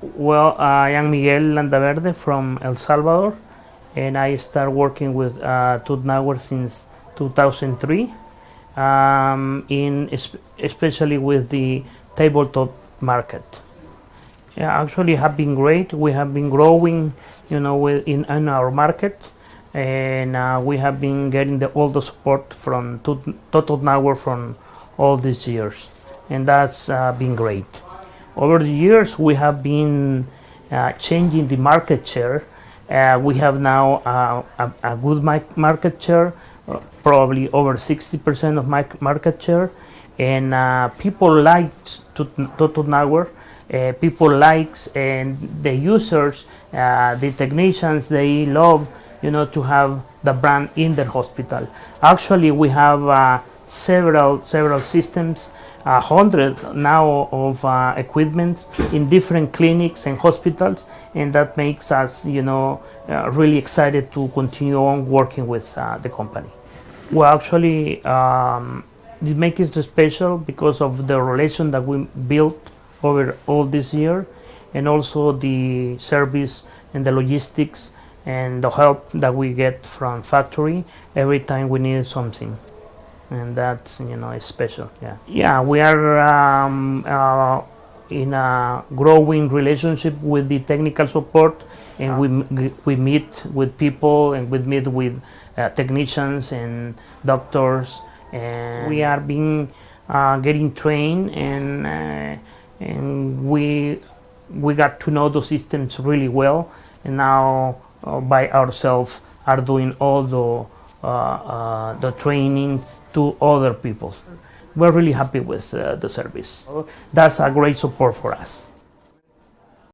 Well, I am Miguel Landaverde from El Salvador, and I started working with Tuttnauer since 2003, especially with the tabletop market. Yeah, actually have been great. We have been growing, in our market, and we have been getting all the support from Tuttnauer from all these years, and that's been great. Over the years, we have been changing the market share. We have now a good market share, probably over 60% of my market share, and people like Tuttnauer. People likes and the users, the technicians, they love, to have the brand in their hospital. Actually, we have several systems, 100 now of equipment in different clinics and hospitals, and that makes us, really excited to continue on working with the company. Well, actually, it makes it special because of the relation that we built over all this year, and also the service and the logistics and the help that we get from factory every time we need something, and that's is special. Yeah, we are in a growing relationship with the technical support, and we meet with people, and we meet with technicians and doctors, and we are being getting trained, and we got to know the systems really well, and now by ourselves are doing all the training to other people. We're really happy with the service. That's a great support for us.